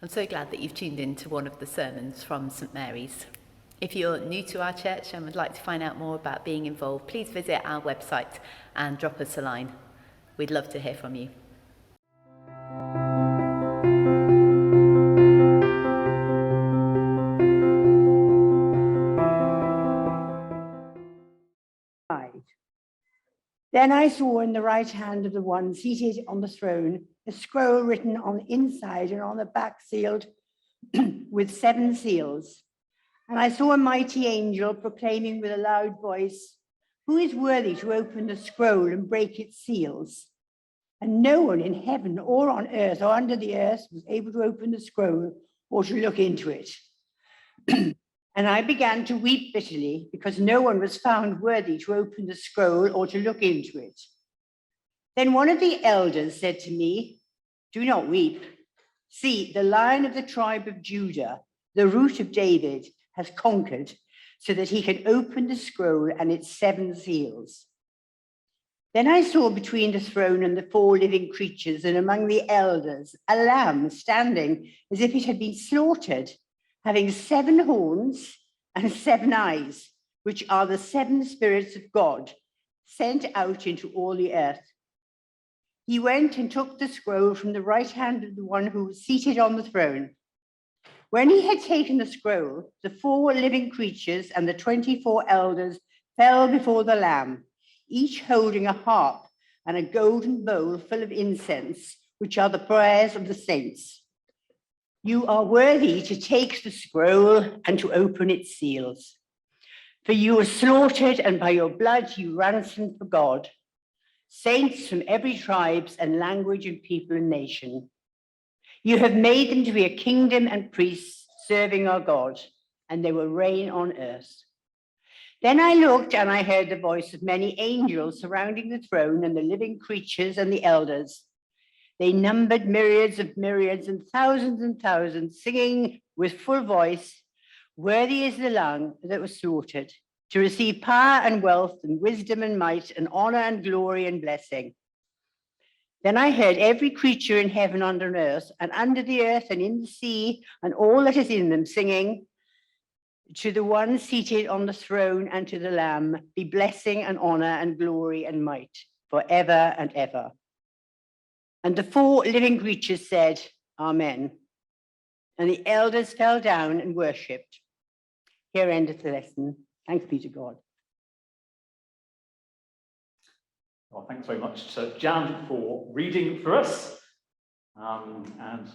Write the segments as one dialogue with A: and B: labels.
A: I'm so glad that you've tuned in to one of the sermons from St Mary's. If you're new to our church and would like to find out more about being involved, please visit our website and drop us a line. We'd love to hear from you.
B: Then I saw in the right hand of the one seated on the throne a scroll written on the inside and on the back sealed with 7 seals. And I saw a mighty angel proclaiming with a loud voice, "Who is worthy to open the scroll and break its seals?" And no one in heaven or on earth or under the earth was able to open the scroll or to look into it. And I began to weep bitterly because no one was found worthy to open the scroll or to look into it. Then one of the elders said to me, "Do not weep. See, the Lion of the tribe of Judah, the Root of David, has conquered so that he can open the scroll and its 7 seals." Then I saw between the throne and the 4 living creatures and among the elders a lamb standing as if it had been slaughtered, having 7 horns and 7 eyes, which are the 7 spirits of God sent out into all the earth. He went and took the scroll from the right hand of the one who was seated on the throne. When he had taken the scroll, the 4 living creatures and the 24 elders fell before the Lamb, each holding a harp and a golden bowl full of incense, which are the prayers of the saints. "You are worthy to take the scroll and to open its seals. For you were slaughtered, and by your blood you ransomed for God saints from every tribe and language and people and nation. You have made them to be a kingdom and priests serving our God, and they will reign on earth." Then I looked and I heard the voice of many angels surrounding the throne and the living creatures and the elders. They numbered myriads and thousands, singing with full voice, "Worthy is the Lamb that was slaughtered, to receive power and wealth and wisdom and might and honor and glory and blessing." Then I heard every creature in heaven and on earth and under the earth and in the sea and all that is in them singing, "To the one seated on the throne and to the Lamb be blessing and honor and glory and might forever and ever." And the 4 living creatures said, "Amen." And the elders fell down and worshipped. Here endeth the lesson. Thanks be to God.
C: Well, thanks very much to Jan for reading for us, and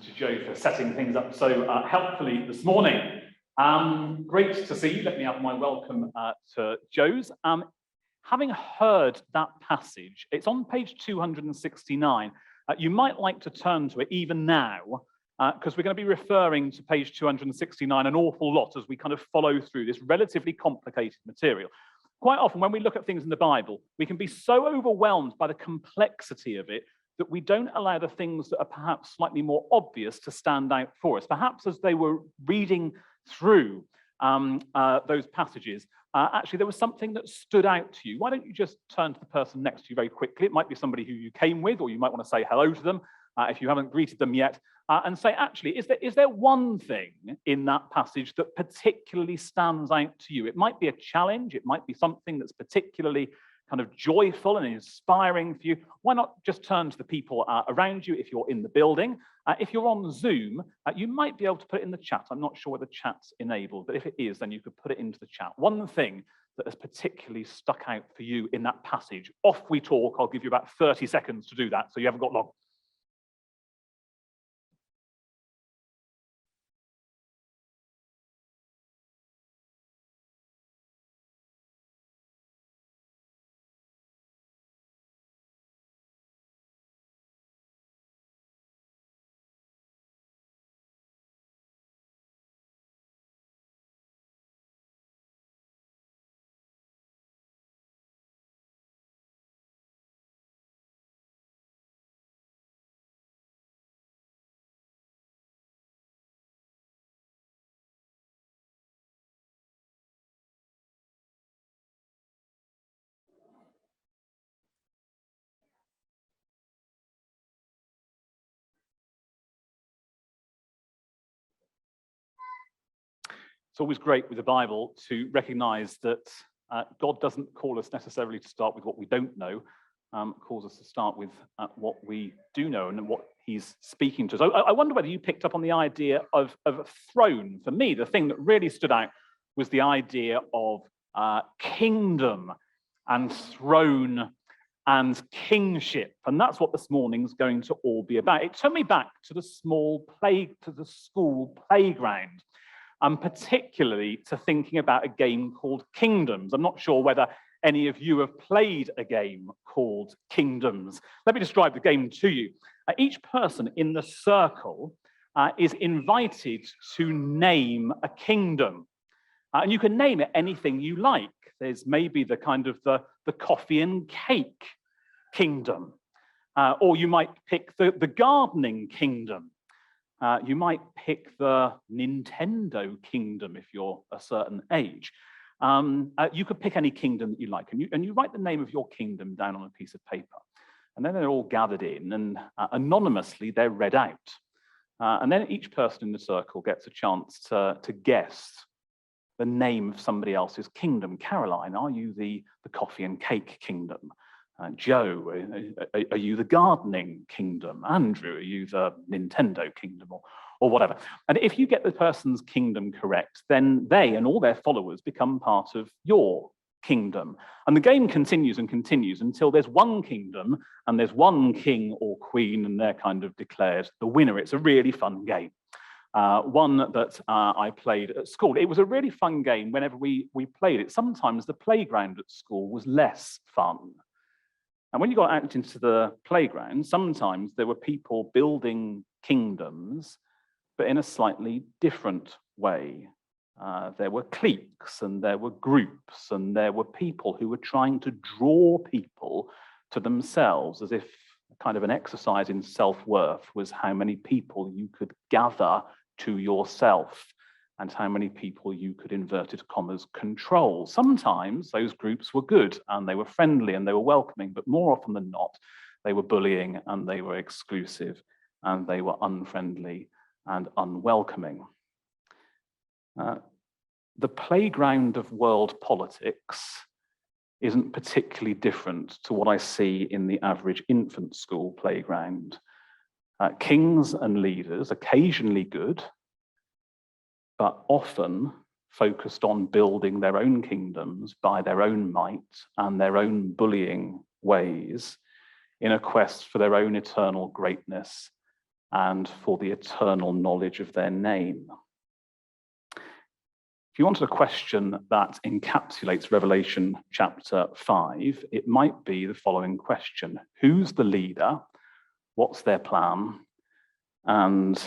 C: to Joe for setting things up so helpfully this morning. Great to see you. Let me add my welcome to Joe's. Having heard that passage, it's on page 269. You might like to turn to it even now, because we're going to be referring to page 269 an awful lot as we kind of follow through this relatively complicated material. Quite often when we look at things in the Bible, we can be so overwhelmed by the complexity of it that we don't allow the things that are perhaps slightly more obvious to stand out for us. Perhaps as they were reading through those passages, actually there was something that stood out to you. Why don't you just turn to the person next to you very quickly? It might be somebody who you came with, or you might want to say hello to them if you haven't greeted them yet, and say, actually, is there one thing in that passage that particularly stands out to you? It might be a challenge, it might be something that's particularly kind of joyful and inspiring for you. Why not just turn to the people around you if you're in the building? If you're on Zoom, you might be able to put it in the chat. I'm not sure whether chat's enabled, but if it is, then you could put it into the chat. One thing that has particularly stuck out for you in that passage. Off we talk. I'll give you about 30 seconds to do that, so you haven't got long. It's always great with the Bible to recognize that God doesn't call us necessarily to start with what we don't know, calls us to start with what we do know and what he's speaking to us. I wonder whether you picked up on the idea of a throne. For me, the thing that really stood out was the idea of kingdom and throne and kingship. And that's what this morning's going to all be about. It took me back to the school playground, and particularly to thinking about a game called Kingdoms. I'm not sure whether any of you have played a game called Kingdoms. Let me describe the game to you. Each person in the circle is invited to name a kingdom. And you can name it anything you like. There's maybe the kind of the coffee and cake kingdom. Or you might pick the gardening kingdom. You might pick the Nintendo kingdom if you're a certain age. You could pick any kingdom that you like, and you write the name of your kingdom down on a piece of paper. And then they're all gathered in, and anonymously they're read out. And then each person in the circle gets a chance to guess the name of somebody else's kingdom. Caroline, are you the coffee and cake kingdom? Joe, are you the gardening kingdom? Andrew, are you the Nintendo kingdom, or whatever? And if you get the person's kingdom correct, then they and all their followers become part of your kingdom. And the game continues and continues until there's one kingdom and there's one king or queen, and they're kind of declared the winner. It's a really fun game. One that I played at school. It was a really fun game whenever we played it. Sometimes the playground at school was less fun. And when you got out into the playground, sometimes there were people building kingdoms, but in a slightly different way. There were cliques and there were groups and there were people who were trying to draw people to themselves, as if kind of an exercise in self-worth was how many people you could gather to yourself and how many people you could, inverted commas, control. Sometimes those groups were good and they were friendly and they were welcoming, but more often than not, they were bullying and they were exclusive and they were unfriendly and unwelcoming. The playground of world politics isn't particularly different to what I see in the average infant school playground. Kings and leaders, occasionally good, but often focused on building their own kingdoms by their own might and their own bullying ways in a quest for their own eternal greatness and for the eternal knowledge of their name. If you wanted a question that encapsulates Revelation chapter 5, it might be the following question: who's the leader? What's their plan? And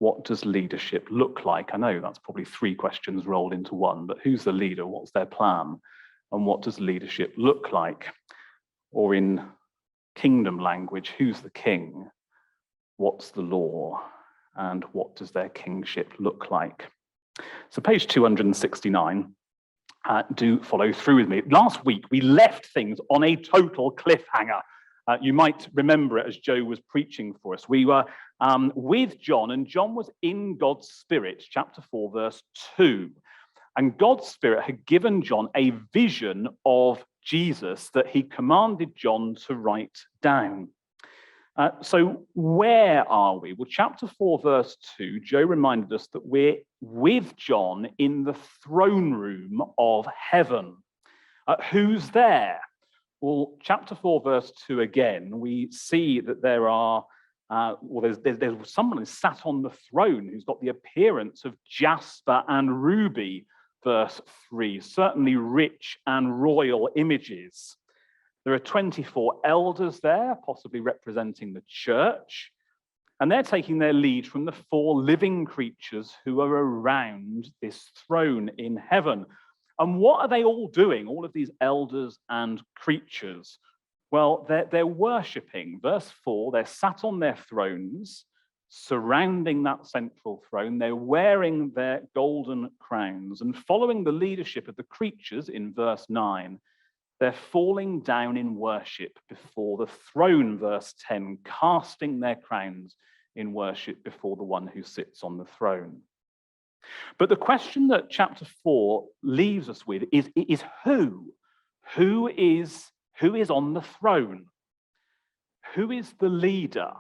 C: what does leadership look like? I know that's probably three questions rolled into one, but who's the leader? What's their plan? And what does leadership look like? Or in kingdom language, who's the king? What's the law? And what does their kingship look like? So page 269, do follow through with me. Last week, we left things on a total cliffhanger. You might remember it as Joe was preaching for us. We were with John, and John was in God's Spirit, chapter 4, verse 2. And God's Spirit had given John a vision of Jesus that he commanded John to write down. So where are we? Well, chapter 4, verse 2, Joe reminded us that we're with John in the throne room of heaven. Who's there? Well, chapter 4, verse 2 again, we see that there are, there's someone who's sat on the throne who's got the appearance of jasper and ruby, verse 3, certainly rich and royal images. There are 24 elders there, possibly representing the church, and they're taking their lead from the four living creatures who are around this throne in heaven. And what are they all doing, all of these elders and creatures? Well, they're worshipping. Verse 4, they're sat on their thrones, surrounding that central throne. They're wearing their golden crowns, and following the leadership of the creatures in verse 9, they're falling down in worship before the throne, verse 10, casting their crowns in worship before the one who sits on the throne. But the question that chapter 4 leaves us with is who? Who is on the throne? Who is the leader?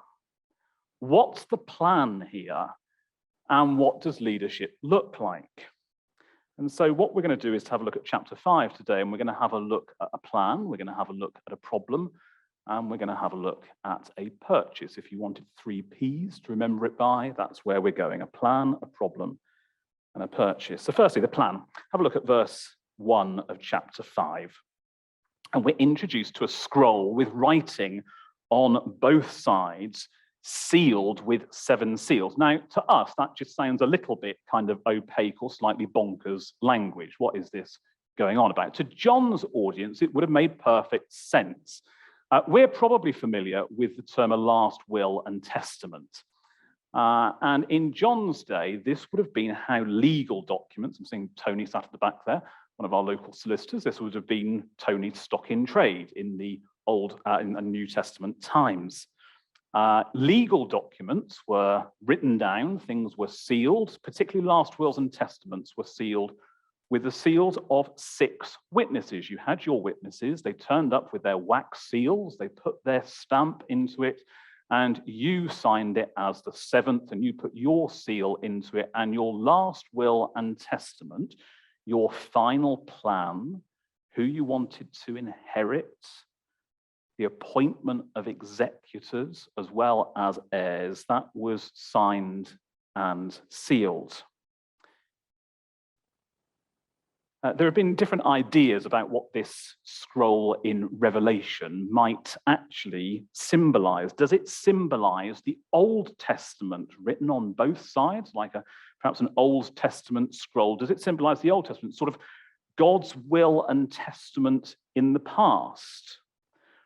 C: What's the plan here? And what does leadership look like? And so what we're going to do is have a look at chapter 5 today, and we're going to have a look at a plan, we're going to have a look at a problem, and we're going to have a look at a purchase. If you wanted 3 Ps to remember it by, that's where we're going: a plan, a problem, and a purchase. So firstly, the plan. Have a look at verse 1 of chapter 5. And we're introduced to a scroll with writing on both sides, sealed with 7 seals. Now, to us, that just sounds a little bit kind of opaque or slightly bonkers language. What is this going on about? To John's audience, it would have made perfect sense. We're probably familiar with the term a last will and testament. And in John's day, this would have been how legal documents, I'm seeing Tony sat at the back there, one of our local solicitors, this would have been Tony's stock in trade in the Old and New Testament times. Legal documents were written down, things were sealed, particularly last wills and testaments were sealed with the seals of 6 witnesses. You had your witnesses, they turned up with their wax seals, they put their stamp into it, and you signed it as the 7th, and you put your seal into it, and your last will and testament, your final plan, who you wanted to inherit, the appointment of executors as well as heirs, that was signed and sealed. There have been different ideas about what this scroll in Revelation might actually symbolize. Does it symbolize the Old Testament written on both sides, like perhaps an Old Testament scroll? Does it symbolize the Old Testament, sort of God's will and testament in the past?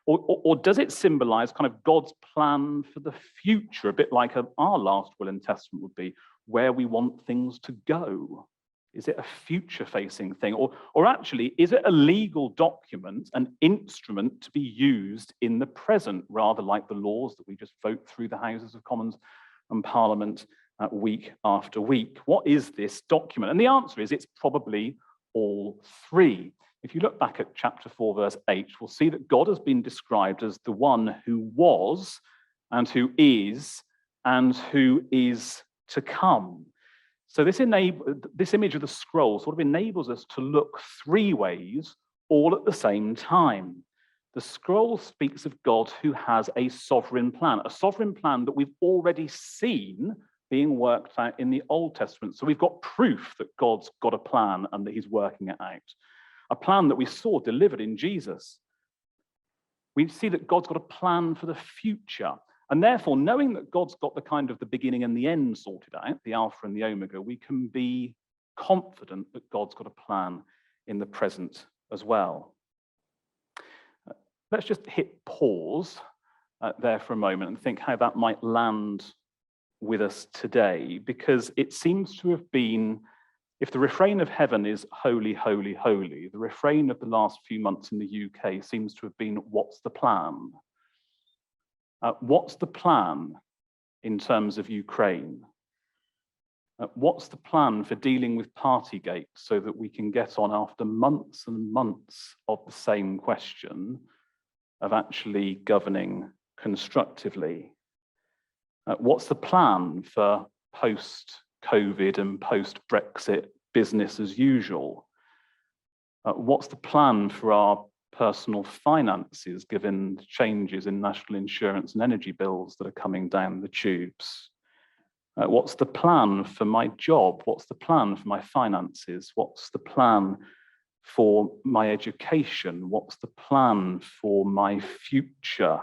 C: Or does it symbolize kind of God's plan for the future, a bit like our last will and testament would be, where we want things to go? Is it a future-facing thing? Or actually, is it a legal document, an instrument to be used in the present, rather like the laws that we just vote through the Houses of Commons and Parliament week after week? What is this document? And the answer is it's probably all 3. If you look back at chapter 4, verse 8, we'll see that God has been described as the one who was and who is to come. So this image of the scroll sort of enables us to look 3 ways all at the same time. The scroll speaks of God who has a sovereign plan that we've already seen being worked out in the Old Testament. So we've got proof that God's got a plan and that he's working it out. A plan that we saw delivered in Jesus. We see that God's got a plan for the future. And therefore, knowing that God's got the kind of the beginning and the end sorted out, the Alpha and the Omega, we can be confident that God's got a plan in the present as well. Let's just hit pause there for a moment and think how that might land with us today, because it seems to have been, if the refrain of heaven is holy, holy, holy, the refrain of the last few months in the UK seems to have been, what's the plan? What's the plan in terms of Ukraine? What's the plan for dealing with Partygate so that we can get on after months and months of the same question of actually governing constructively? What's the plan for post-COVID and post-Brexit business as usual? What's the plan for our personal finances, given the changes in national insurance and energy bills that are coming down the tubes? What's the plan for my job? What's the plan for my finances? What's the plan for my education? What's the plan for my future?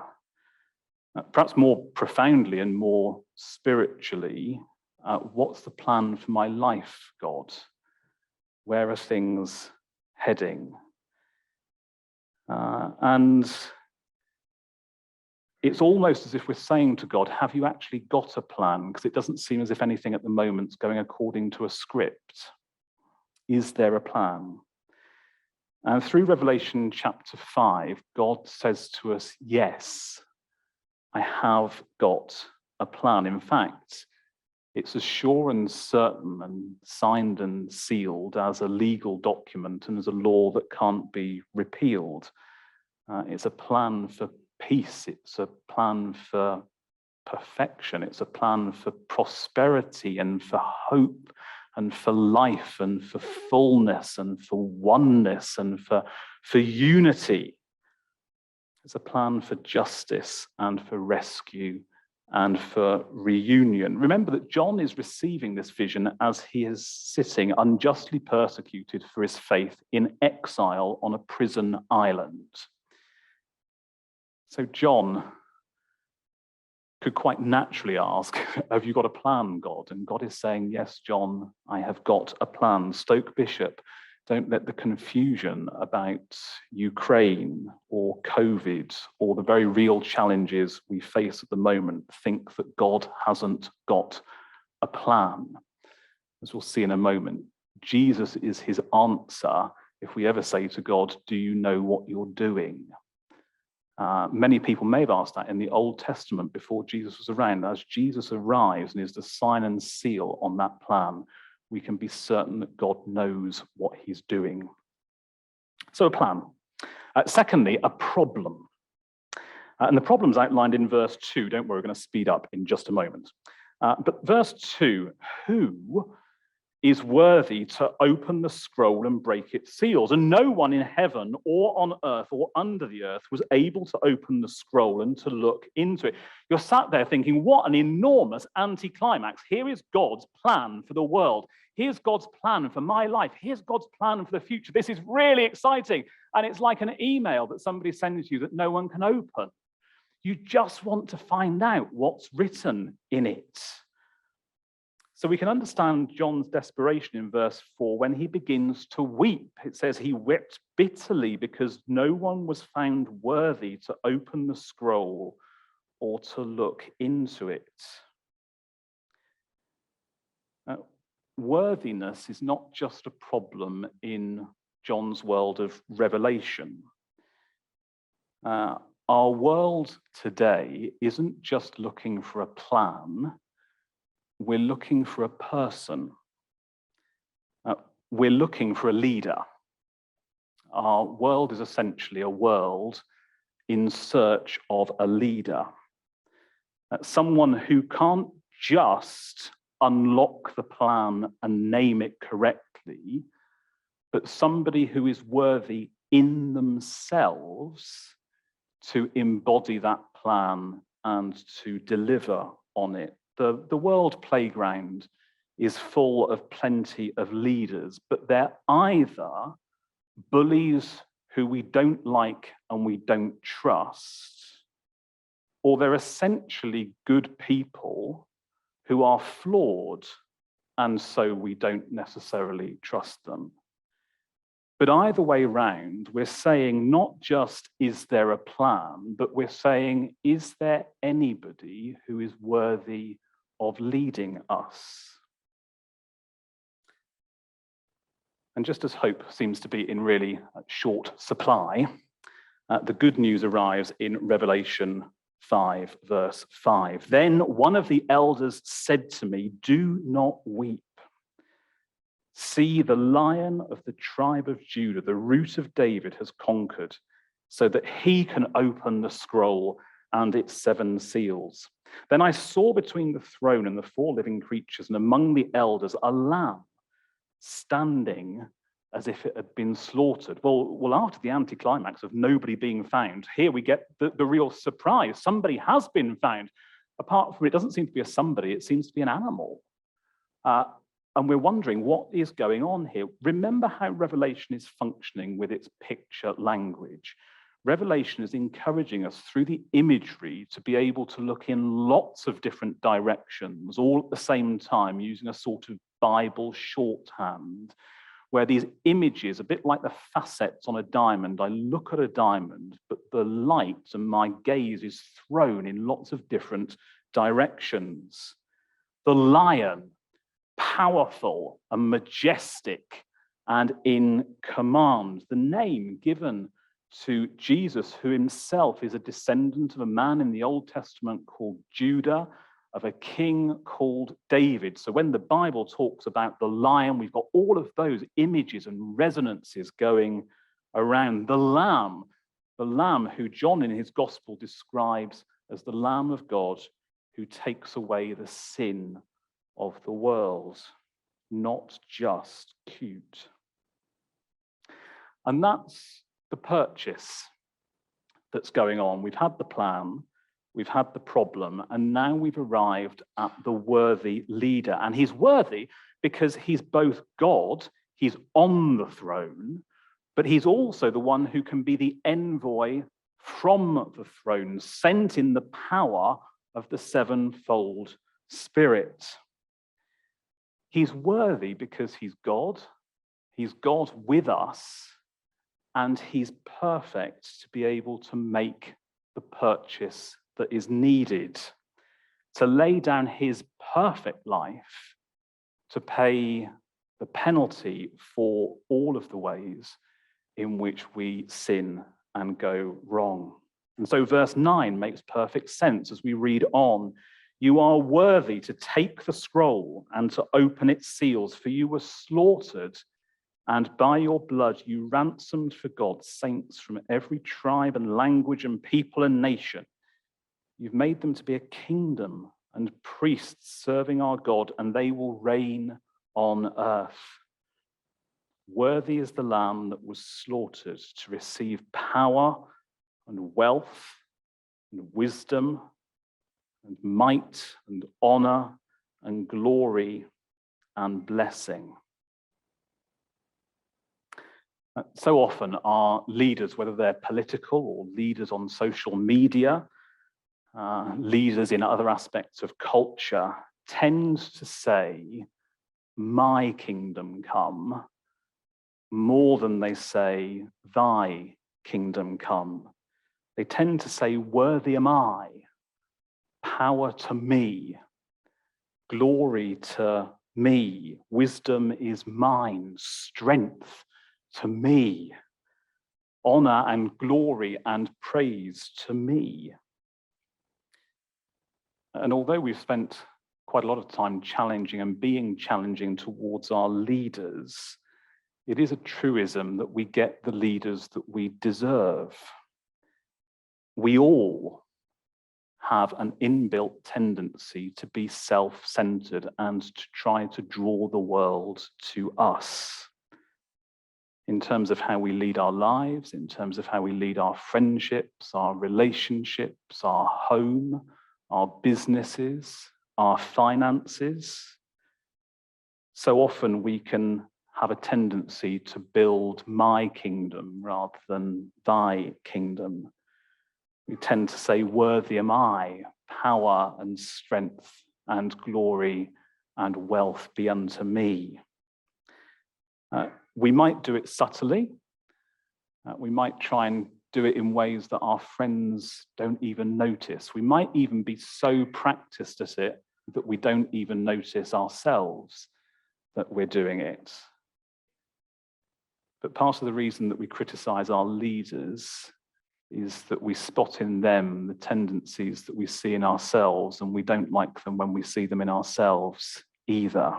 C: Perhaps more profoundly and more spiritually, what's the plan for my life, God? Where are things heading? And it's almost as if we're saying to God, have you actually got a plan? Because it doesn't seem as if anything at the moment's going according to a script. Is there a plan? And through Revelation chapter 5, God says to us, yes, I have got a plan. In fact, It's as sure and certain and signed and sealed as a legal document and as a law that can't be repealed. It's a plan for peace. It's a plan for perfection. It's a plan for prosperity and for hope and for life and for fullness and for oneness and for unity. It's a plan for justice and for rescue and for reunion. Remember that John is receiving this vision as he is sitting unjustly persecuted for his faith in exile on a prison island. So John could quite naturally ask, have you got a plan, God? And God is saying, yes, John, I have got a plan. Stoke Bishop, don't let the confusion about Ukraine or COVID or the very real challenges we face at the moment think that God hasn't got a plan. As we'll see in a moment, Jesus is his answer if we ever say to God, do you know what you're doing? Many people may have asked that in the Old Testament before Jesus was around. As Jesus arrives and is the sign and seal on that plan, we can be certain that God knows what he's doing. So a plan. Secondly, a problem. And the problem's outlined in verse 2. Don't worry, we're going to speed up in just a moment. But verse 2, who is worthy to open the scroll and break its seals? And no one in heaven or on earth or under the earth was able to open the scroll and to look into it. You're sat there thinking, what an enormous anticlimax. Here is God's plan for the world. Here's God's plan for my life. Here's God's plan for the future. This is really exciting. And it's like an email that somebody sends you that no one can open. You just want to find out what's written in it. So we can understand John's desperation in verse 4 when he begins to weep. It says he wept bitterly because no one was found worthy to open the scroll or to look into it. Worthiness is not just a problem in John's world of revelation. Our world today isn't just looking for a plan. We're looking for a person. We're looking for a leader. Our world is essentially a world in search of a leader. Someone who can't just unlock the plan and name it correctly, but somebody who is worthy in themselves to embody that plan and to deliver on it. The world playground is full of plenty of leaders, but they're either bullies who we don't like and we don't trust, or they're essentially good people who are flawed, and so we don't necessarily trust them. But either way round, we're saying not just is there a plan, but we're saying, is there anybody who is worthy of leading us? And just as hope seems to be in really short supply, the good news arrives in Revelation 5, verse 5. Then one of the elders said to me, do not weep. See, the Lion of the tribe of Judah, the Root of David, has conquered, so that he can open the scroll and its 7 seals. Then I saw between the throne and the 4 living creatures, and among the elders, a lamb standing as if it had been slaughtered. Well, after the anticlimax of nobody being found, here we get the real surprise. Somebody has been found. Apart from it doesn't seem to be a somebody, it seems to be an animal. And we're wondering what is going on here. Remember how Revelation is functioning with its picture language. Revelation is encouraging us through the imagery to be able to look in lots of different directions, all at the same time, using a sort of Bible shorthand, where these images, a bit like the facets on a diamond, I look at a diamond, but the light and my gaze is thrown in lots of different directions. The lion, powerful and majestic and in command. The name given to Jesus, who himself is a descendant of a man in the Old Testament called Judah, of a king called David. So when the Bible talks about the lion, we've got all of those images and resonances going around. The lamb who John in his gospel describes as the Lamb of God who takes away the sin of the world. Not just cute. And that's the purchase that's going on. We've had the plan, we've had the problem, and now we've arrived at the worthy leader. And he's worthy because he's both God, he's on the throne, but he's also the one who can be the envoy from the throne, sent in the power of the sevenfold Spirit. He's worthy because he's God with us, and he's perfect to be able to make the purchase that is needed, to lay down his perfect life, to pay the penalty for all of the ways in which we sin and go wrong. And so verse 9 makes perfect sense as we read on. You are worthy to take the scroll and to open its seals, for you were slaughtered, and by your blood you ransomed for God saints from every tribe and language and people and nation. You've made them to be a kingdom and priests serving our God, and they will reign on earth. Worthy is the Lamb that was slaughtered to receive power and wealth and wisdom and might and honor and glory and blessing. So often our leaders, whether they're political or leaders on social media, leaders in other aspects of culture, tend to say, my kingdom come, more than they say, thy kingdom come. They tend to say, worthy am I, power to me, glory to me, wisdom is mine, strength to me, honor and glory and praise to me. And although we've spent quite a lot of time challenging and being challenging towards our leaders, it is a truism that we get the leaders that we deserve. We all have an inbuilt tendency to be self-centered and to try to draw the world to us in terms of how we lead our lives, in terms of how we lead our friendships, our relationships, our home, our businesses, our finances. So often we can have a tendency to build my kingdom rather than thy kingdom. We tend to say, worthy am I, power and strength and glory and wealth be unto me. We might do it subtly. We might try and do it in ways that our friends don't even notice. We might even be so practiced at it that we don't even notice ourselves that we're doing it. But part of the reason that we criticize our leaders is that we spot in them the tendencies that we see in ourselves, and we don't like them when we see them in ourselves either.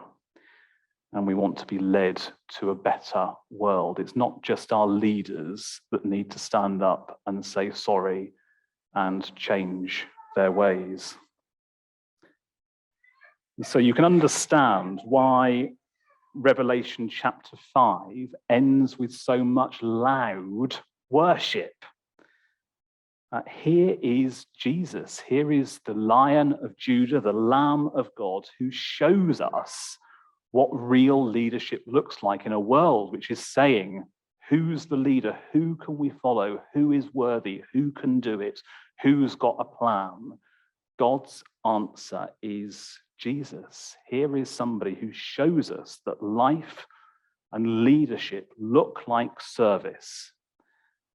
C: And we want to be led to a better world. It's not just our leaders that need to stand up and say sorry and change their ways. And so you can understand why Revelation chapter 5 ends with so much loud worship. Here is Jesus. Here is the Lion of Judah, the Lamb of God, who shows us what real leadership looks like in a world which is saying, who's the leader? Who can we follow? Who is worthy? Who can do it? Who's got a plan? God's answer is Jesus. Here is somebody who shows us that life and leadership look like service,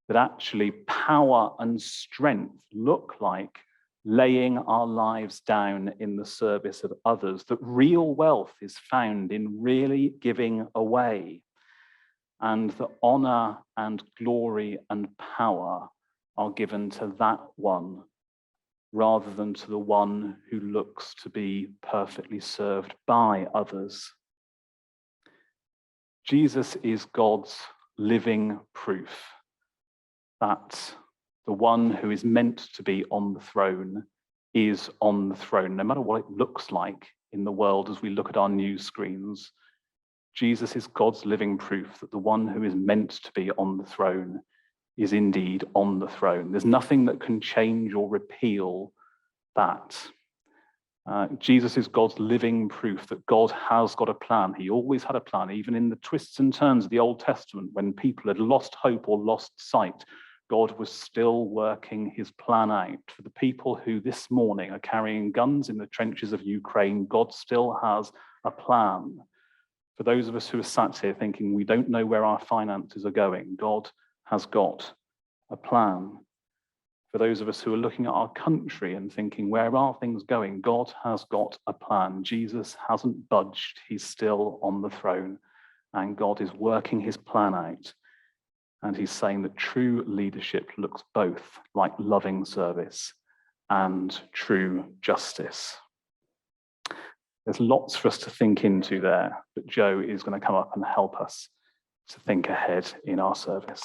C: that actually power and strength look like laying our lives down in the service of others, that real wealth is found in really giving away, and that honor and glory and power are given to that one rather than to the one who looks to be perfectly served by others. Jesus is God's living proof that the one who is meant to be on the throne is on the throne, no matter what it looks like in the world as we look at our news screens. Jesus is God's living proof that the one who is meant to be on the throne is indeed on the throne. There's nothing that can change or repeal that. Jesus is God's living proof that God has got a plan. He always had a plan, even in the twists and turns of the Old Testament, when people had lost hope or lost sight. God was still working his plan out. For the people who this morning are carrying guns in the trenches of Ukraine, God still has a plan. For those of us who are sat here thinking we don't know where our finances are going, God has got a plan. For those of us who are looking at our country and thinking, where are things going? God has got a plan. Jesus hasn't budged. He's still on the throne, and God is working his plan out. And he's saying that true leadership looks both like loving service and true justice. There's lots for us to think into there, but Joe is going to come up and help us to think ahead in our service.